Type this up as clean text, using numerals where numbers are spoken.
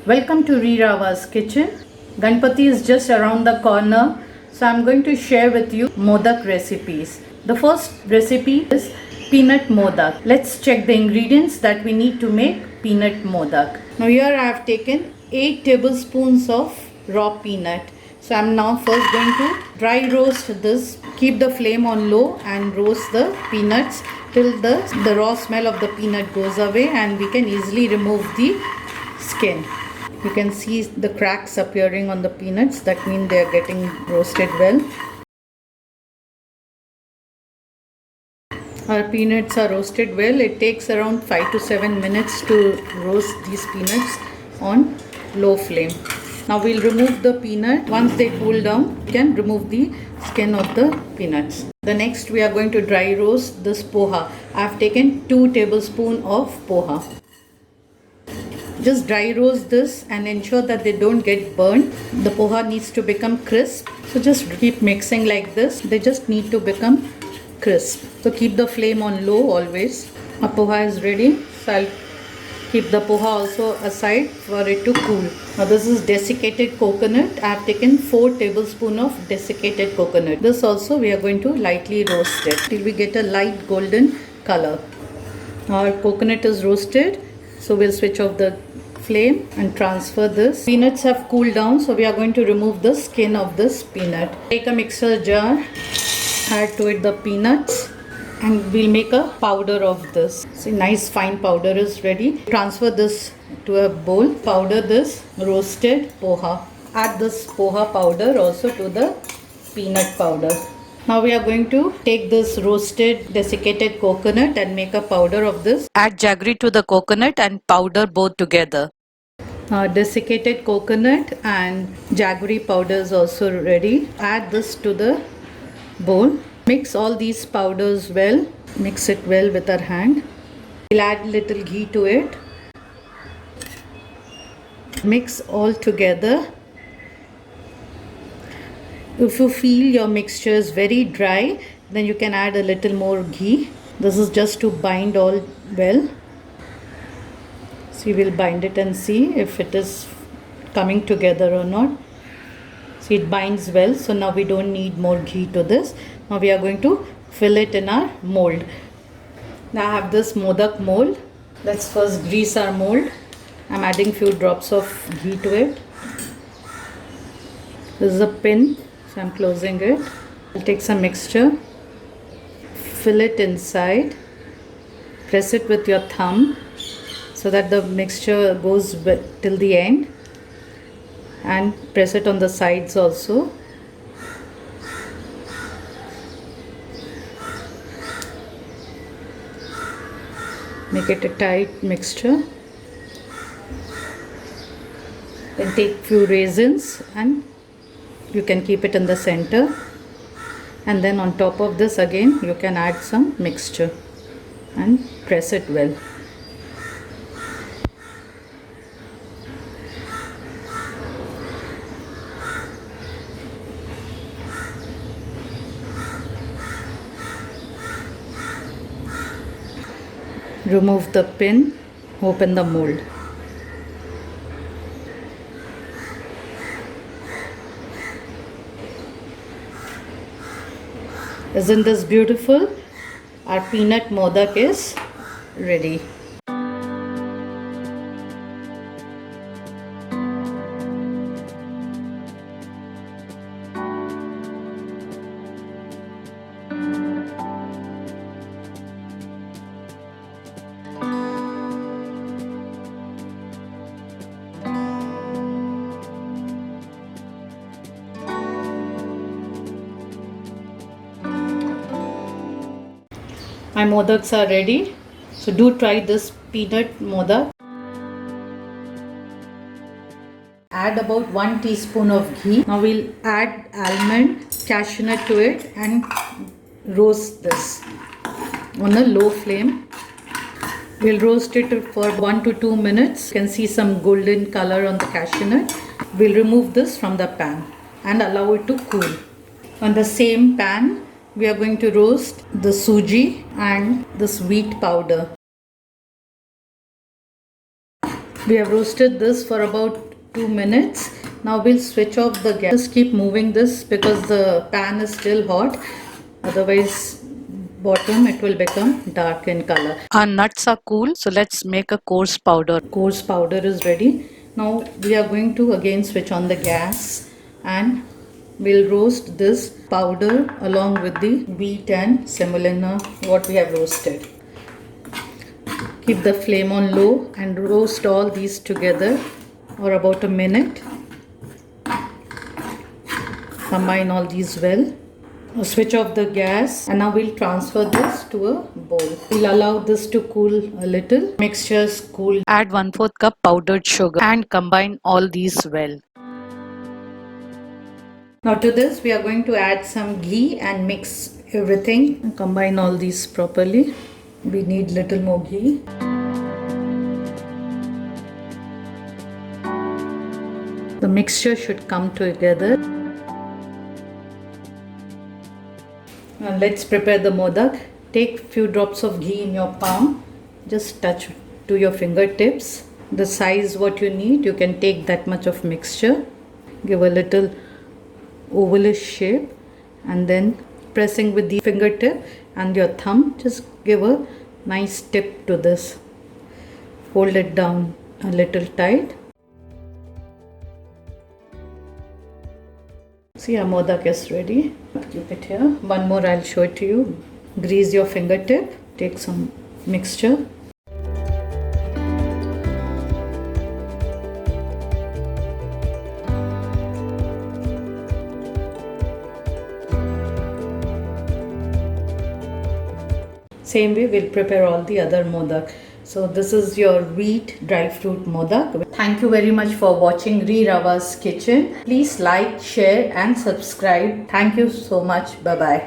Welcome to Rirava's kitchen. Ganpati is just around the corner, so I'm going to share with you Modak recipes. The first recipe is peanut Modak. Let's check the ingredients that we need to make peanut Modak. Now here I have taken 8 tablespoons of raw peanut. So I'm now first going to dry roast this. Keep the flame on low and roast the peanuts till the raw smell of the peanut goes away and we can easily remove the skin. You can see the cracks appearing on the peanuts. That means they are getting roasted well. Our peanuts are roasted well. It takes around 5 to 7 minutes to roast these peanuts on low flame. Now we'll remove the peanut. Once they cool down, you can remove the skin of the peanuts. The next we are going to dry roast this poha. I have taken 2 tablespoons of poha. Just dry roast this and ensure that they don't get burned. The poha needs to become crisp. So just keep mixing like this. They just need to become crisp. So keep the flame on low always. Our poha is ready. So I'll keep the poha also aside for it to cool. Now this is desiccated coconut. I have taken 4 tablespoons of desiccated coconut. This also we are going to lightly roast it till we get a light golden color. Our coconut is roasted. So we'll switch off the flame and transfer this. Peanuts have cooled down, so we are going to remove the skin of this peanut. Take a mixer jar, add to it the peanuts, and we'll make a powder of this. See, nice fine powder is ready. Transfer this to a bowl. Powder this roasted poha. Add this poha powder also to the peanut powder. Now we are going to take this roasted desiccated coconut and make a powder of this. Add jaggery to the coconut and powder both together. Desiccated coconut and jaggery powder is also ready. Add this to the bowl. Mix all these powders well. Mix it well with our hand. We'll add little ghee to it. Mix all together. If you feel your mixture is very dry, then you can add a little more ghee. This is just to bind all well. So we'll bind it and see if it is coming together or not. See, it binds well. So now we don't need more ghee to this. Now we are going to fill it in our mold. Now I have this Modak mold. Let's first grease our mold. I'm adding few drops of ghee to it. This is a pin. So I'm closing it. I'll take some mixture, fill it inside, press it with your thumb so that the mixture goes till the end, and press it on the sides also. Make it a tight mixture. Then take few raisins and you can keep it in the center, and then on top of this again you can add some mixture and press it well. Remove the pin, open the mold. Isn't this beautiful? Our peanut Modak is ready. My modaks are ready. So do try this peanut modak. Add about 1 teaspoon of ghee. Now we'll add almond, cashew nut to it and roast this on a low flame. We'll roast it for 1 to 2 minutes. You can see some golden color on the cashew nut. We'll remove this from the pan and allow it to cool. On the same pan, we are going to roast the Sooji and this wheat powder. We have roasted this for about 2 minutes. Now we'll switch off the gas. Just keep moving this because the pan is still hot. Otherwise, bottom it will become dark in color. Our nuts are cool, so let's make a coarse powder. Coarse powder is ready. Now we are going to again switch on the gas and we'll roast this powder along with the wheat and semolina what we have roasted. Keep the flame on low and roast all these together for about a minute. Combine all these well. Now switch off the gas and now we'll transfer this to a bowl. We'll allow this to cool a little. Mixtures cool. Add 1/4 cup powdered sugar and combine all these well. Now to this we are going to add some ghee and mix everything and combine all these properly. We need little more ghee. The mixture should come together. Now let's prepare the modak. Take few drops of ghee in your palm. Just touch to your fingertips. The size what you need, you can take that much of mixture. Give a little ovalish shape and then pressing with the fingertip and your thumb, just give a nice tip to this. Hold it down a little tight. See, our modak is ready. Keep it here. One more, I'll show it to you. Grease your fingertip. Take some mixture. Same way we'll prepare all the other modak. So this is your wheat dry fruit modak. Thank you very much for watching Rirava's kitchen. Please like, share and subscribe. Thank you so much. Bye bye.